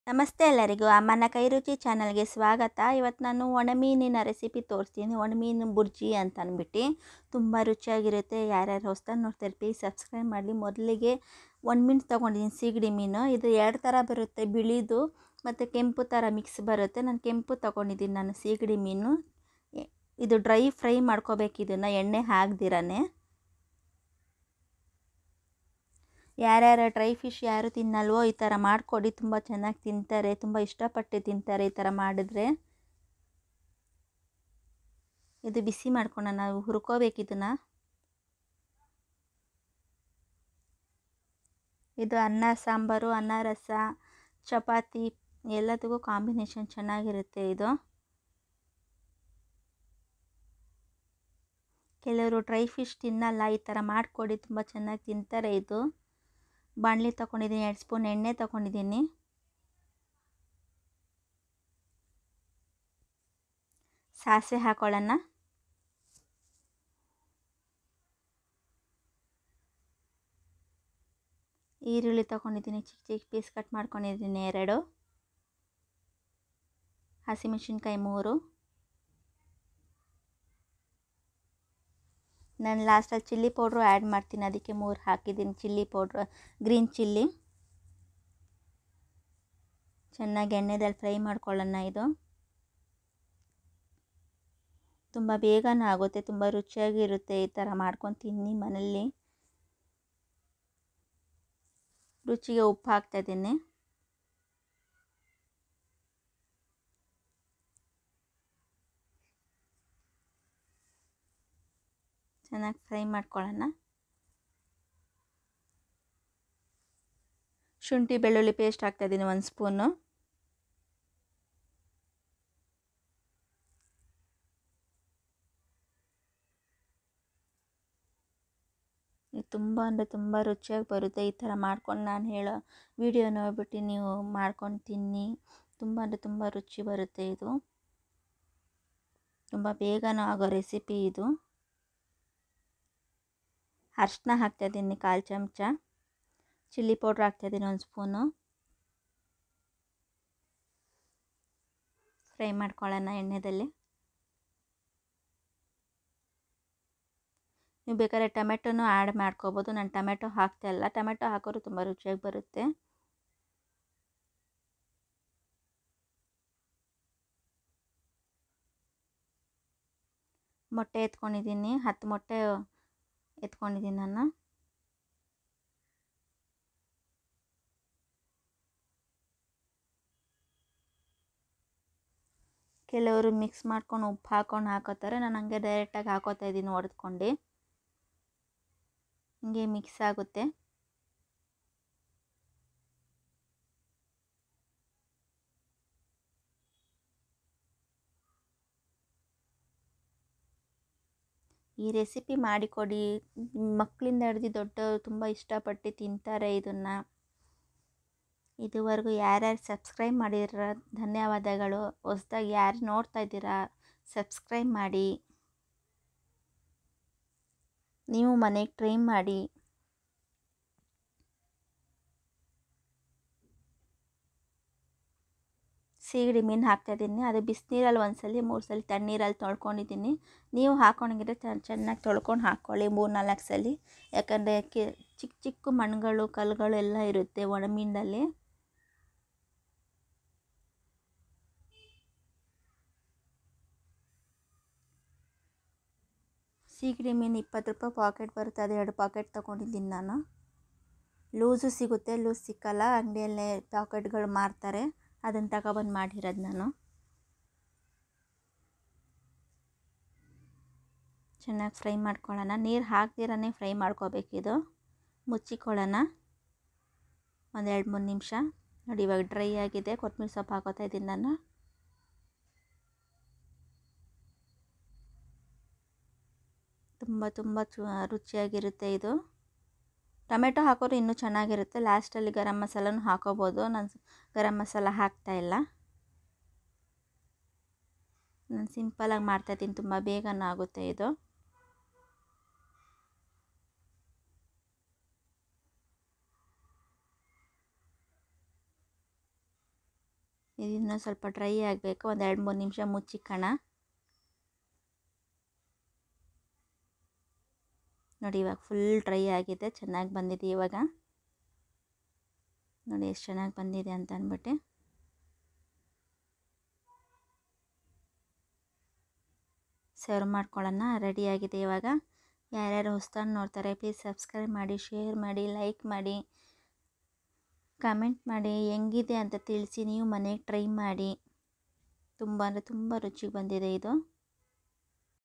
ನಮಸ್ತೆ ಎಲ್ಲರಿಗೂ ಅಮ್ಮನ ಕೈರುಚಿ ಚಾನಲ್ಗೆ ಸ್ವಾಗತ. ಇವತ್ತು ನಾನು ಒಣಮೀನಿನ ರೆಸಿಪಿ ತೋರಿಸ್ತೀನಿ. ಒಣಮೀನು ಬುರ್ಜಿ ಅಂತ ಅಂದ್ಬಿಟ್ಟು ತುಂಬ ರುಚಿಯಾಗಿರುತ್ತೆ. ಯಾರ್ಯಾರು ಹೊಸ್ದಾಗಿ ನೋಡ್ತಾರೆ ಪ್ಲೀಸ್ ಸಬ್ಸ್ಕ್ರೈಬ್ ಮಾಡಿ. ಮೊದಲಿಗೆ ಒಣಮೀನು ತೊಗೊಂಡಿದ್ದೀನಿ, ಸೀಗಡಿ ಮೀನು. ಇದು ಎರಡು ಥರ ಬರುತ್ತೆ, ಬಿಳಿದು ಮತ್ತು ಕೆಂಪು ಥರ ಮಿಕ್ಸ್ ಬರುತ್ತೆ. ನಾನು ಕೆಂಪು ತೊಗೊಂಡಿದ್ದೀನಿ. ನಾನು ಸೀಗಡಿ ಮೀನು ಇದು ಡ್ರೈ ಫ್ರೈ ಮಾಡ್ಕೋಬೇಕು, ಇದನ್ನು ಎಣ್ಣೆ ಹಾಕ್ದಿರನೇ. ಯಾರ್ಯಾರು ಡ್ರೈ ಫಿಶ್ ಯಾರು ತಿನ್ನಲ್ವೋ ಈ ಥರ ಮಾಡಿಕೊಡಿ, ತುಂಬ ಚೆನ್ನಾಗಿ ತಿಂತಾರೆ, ತುಂಬ ಇಷ್ಟಪಟ್ಟು ತಿಂತಾರೆ ಈ ಥರ ಮಾಡಿದ್ರೆ. ಇದು ಬಿಸಿ ಮಾಡ್ಕೊಂಡು ನಾವು ಹುರ್ಕೋಬೇಕು ಇದನ್ನು. ಇದು ಅನ್ನ ಸಾಂಬಾರು, ಅನ್ನ ರಸ, ಚಪಾತಿ ಎಲ್ಲದಕ್ಕೂ ಕಾಂಬಿನೇಷನ್ ಚೆನ್ನಾಗಿರುತ್ತೆ ಇದು. ಕೆಲವರು ಡ್ರೈ ಫಿಶ್ ತಿನ್ನಲ್ಲ, ಈ ಥರ ಮಾಡಿಕೊಡಿ, ತುಂಬ ಚೆನ್ನಾಗಿ ತಿಂತಾರೆ ಇದು. ಬಾಣಲಿ ತೊಗೊಂಡಿದ್ದೀನಿ, 2 ಸ್ಪೂನ್ ಎಣ್ಣೆ ತೊಗೊಂಡಿದ್ದೀನಿ. ಸಾಸಿವೆ ಹಾಕೊಳ್ಳೋಣ. ಈರುಳ್ಳಿ ತೊಗೊಂಡಿದ್ದೀನಿ, ಚಿಕ್ಕ ಚಿಕ್ಕ ಪೀಸ್ ಕಟ್ ಮಾಡ್ಕೊಂಡಿದ್ದೀನಿ 2. ಹಸಿಮೆಣಸಿನ್ಕಾಯಿ 3. ನಾನು ಲಾಸ್ಟಲ್ಲಿ ಚಿಲ್ಲಿ ಪೌಡ್ರು ಆ್ಯಡ್ ಮಾಡ್ತೀನಿ, ಅದಕ್ಕೆ 3 ಹಾಕಿದ್ದೀನಿ ಚಿಲ್ಲಿ ಪೌಡ್ರು, ಗ್ರೀನ್ ಚಿಲ್ಲಿ. ಚೆನ್ನಾಗಿ ಎಣ್ಣೆದಲ್ಲಿ ಫ್ರೈ ಮಾಡ್ಕೊಳ್ಳೋಣ. ಇದು ತುಂಬ ಬೇಗನೂ ಆಗುತ್ತೆ, ತುಂಬ ರುಚಿಯಾಗಿರುತ್ತೆ. ಈ ಥರ ಮಾಡ್ಕೊಂಡು ತಿನ್ನಿ ಮನೇಲಿ. ರುಚಿಗೆ ಉಪ್ಪು ಹಾಕ್ತಾಯಿದ್ದೀನಿ. ಚೆನ್ನಾಗಿ ಫ್ರೈ ಮಾಡ್ಕೊಳ್ಳೋಣ. ಶುಂಠಿ ಬೆಳ್ಳುಳ್ಳಿ ಪೇಸ್ಟ್ ಹಾಕ್ತಾಯಿದ್ದೀನಿ 1 ಸ್ಪೂನು. ಇದು ತುಂಬ ಅಂದರೆ ತುಂಬ ರುಚಿಯಾಗಿ ಬರುತ್ತೆ. ಈ ಥರ ಮಾಡ್ಕೊಂಡು ನಾನು ಹೇಳೋ ವಿಡಿಯೋ ನೋಡ್ಬಿಟ್ಟು ನೀವು ಮಾಡ್ಕೊಂಡು ತಿನ್ನಿ, ತುಂಬ ಅಂದರೆ ತುಂಬ ರುಚಿ ಬರುತ್ತೆ. ಇದು ತುಂಬ ಬೇಗನೂ ಆಗೋ ರೆಸಿಪಿ ಇದು. ಅರಿಶಿನ ಹಾಕ್ತಾಯಿದ್ದೀನಿ 1/4 ಚಮಚ. ಚಿಲ್ಲಿ ಪೌಡ್ರ್ ಹಾಕ್ತಾಯಿದ್ದೀನಿ 1 ಸ್ಪೂನು. ಫ್ರೈ ಮಾಡ್ಕೊಳ್ಳೋಣ ಎಣ್ಣೆಯಲ್ಲಿ. ನೀವು ಬೇಕಾದ್ರೆ ಟೊಮೆಟೊನೂ ಆ್ಯಡ್ ಮಾಡ್ಕೋಬೋದು, ನಾನು ಟೊಮೆಟೊ ಹಾಕ್ತಾಯಿಲ್ಲ. ಟೊಮೆಟೊ ಹಾಕೋರು ತುಂಬ ರುಚಿಯಾಗಿ ಬರುತ್ತೆ. ಮೊಟ್ಟೆ ಎತ್ಕೊಂಡಿದ್ದೀನಿ, 10 ಮೊಟ್ಟೆ ಎತ್ಕೊಂಡಿದ್ದೀನಿ ನಾನು. ಕೆಲವರು ಮಿಕ್ಸ್ ಮಾಡ್ಕೊಂಡು ಉಪ್ಪು ಹಾಕ್ಕೊಂಡು ಹಾಕೋತಾರೆ, ನಾನು ಹಂಗೆ ಡೈರೆಕ್ಟಾಗಿ ಹಾಕೋತಾ ಇದ್ದೀನಿ ಹೊಡೆದ್ಕೊಂಡು. ಹಿಂಗೆ ಮಿಕ್ಸ್ ಆಗುತ್ತೆ. ಈ ರೆಸಿಪಿ ಮಾಡಿಕೊಡಿ, ಮಕ್ಕಳಿಂದ ಹಿಡ್ದು ದೊಡ್ಡವರು ತುಂಬ ಇಷ್ಟಪಟ್ಟು ತಿಂತಾರೆ ಇದನ್ನು. ಇದುವರೆಗೂ ಯಾರ್ಯಾರು ಸಬ್ಸ್ಕ್ರೈಬ್ ಮಾಡಿರೋ ಧನ್ಯವಾದಗಳು. ಹೊಸ್ದಾಗಿ ಯಾರು ನೋಡ್ತಾ ಇದ್ದೀರಾ ಸಬ್ಸ್ಕ್ರೈಬ್ ಮಾಡಿ, ನೀವು ಮನೆಗೆ ಟ್ರೈ ಮಾಡಿ. ಸೀಗಡಿ ಮೀನು ಹಾಕ್ತಾಯಿದ್ದೀನಿ. ಅದು ಬಿಸಿನೀರಲ್ಲಿ 1 ಸಲ 3 ಸಲ ತಣ್ಣೀರಲ್ಲಿ ತೊಳ್ಕೊಂಡಿದ್ದೀನಿ. ನೀವು ಹಾಕ್ಕೊಂಡಿದ್ರೆ ಚೆನ್ನಾಗಿ ತೊಳ್ಕೊಂಡು ಹಾಕ್ಕೊಳ್ಳಿ 3-4 ಸಲ. ಯಾಕಂದರೆ ಚಿಕ್ಕ ಚಿಕ್ಕ ಮಣ್ಣುಗಳು ಕಲ್ಲುಗಳು ಎಲ್ಲ ಇರುತ್ತೆ ಒಣಮೀನಲ್ಲಿ. ಸೀಗಡಿ ಮೀನು 20 ರೂಪಾಯಿ ಪಾಕೆಟ್ ಬರುತ್ತೆ, ಅದು 2 ಪಾಕೆಟ್ ತೊಗೊಂಡಿದ್ದೀನಿ ನಾನು. ಲೂಸು ಸಿಗುತ್ತೆ, ಲೂಸ್ ಸಿಕ್ಕಲ್ಲ, ಅಂಗಡಿಯಲ್ಲೇ ಪಾಕೆಟ್ಗಳು ಮಾರ್ತಾರೆ, ಅದನ್ನು ತಗೊಬಂದು ಮಾಡಿರೋದು ನಾನು. ಚೆನ್ನಾಗಿ ಫ್ರೈ ಮಾಡ್ಕೊಳ್ಳೋಣ. ನೀರು ಹಾಕ್ದಿರೇ ಫ್ರೈ ಮಾಡ್ಕೋಬೇಕಿದು. ಮುಚ್ಚಿಕೊಳ್ಳೋಣ 1-2-3 ನಿಮಿಷ. ನೋಡಿ ಇವಾಗ ಡ್ರೈ ಆಗಿದೆ. ಕೊತ್ತಂಬರಿ ಸೊಪ್ಪು ಹಾಕೋತಾ ಇದ್ದೀನಿ ನಾನು. ತುಂಬ ರುಚಿಯಾಗಿರುತ್ತೆ ಇದು. ಟೊಮೆಟೊ ಹಾಕೋರು ಇನ್ನೂ ಚೆನ್ನಾಗಿರುತ್ತೆ. ಲಾಸ್ಟಲ್ಲಿ ಗರಂ ಮಸಾಲನೂ ಹಾಕೋಬೋದು. ನಾನು ಗರಂ ಮಸಾಲ ಹಾಕ್ತಾಯಿಲ್ಲ, ನಾನು ಸಿಂಪಲಾಗಿ ಮಾಡ್ತಾಯಿದ್ದೀನಿ, ತುಂಬ ಬೇಗನೂ ಆಗುತ್ತೆ ಇದು. ಇದನ್ನು ಸ್ವಲ್ಪ ಡ್ರೈ ಆಗಬೇಕು. ಒಂದು 2-3 ನಿಮಿಷ ಮುಚ್ಚಿಕ್ಕೋಣ. ನೋಡಿ ಇವಾಗ ಫುಲ್ ಡ್ರೈ ಆಗಿದೆ, ಚೆನ್ನಾಗಿ ಬಂದಿದೆ. ಇವಾಗ ನೋಡಿ ಎಷ್ಟು ಚೆನ್ನಾಗಿ ಬಂದಿದೆ ಅಂತ ಅಂದ್ಬಿಟ್ಟು. ಸರ್ವ್ ಮಾಡ್ಕೊಳ್ಳೋಣ. ರೆಡಿಯಾಗಿದೆ ಇವಾಗ. ಯಾರ್ಯಾರು ಹೊಸ್ದಾಗಿ ನೋಡ್ತಾರೆ ಪ್ಲೀಸ್ ಸಬ್ಸ್ಕ್ರೈಬ್ ಮಾಡಿ, ಶೇರ್ ಮಾಡಿ, ಲೈಕ್ ಮಾಡಿ, ಕಮೆಂಟ್ ಮಾಡಿ, ಹೆಂಗಿದೆ ಅಂತ ತಿಳಿಸಿ. ನೀವು ಮನೆಗೆ ಟ್ರೈ ಮಾಡಿ. ತುಂಬ ಅಂದರೆ ತುಂಬ ರುಚಿಗೆ ಬಂದಿದೆ ಇದು.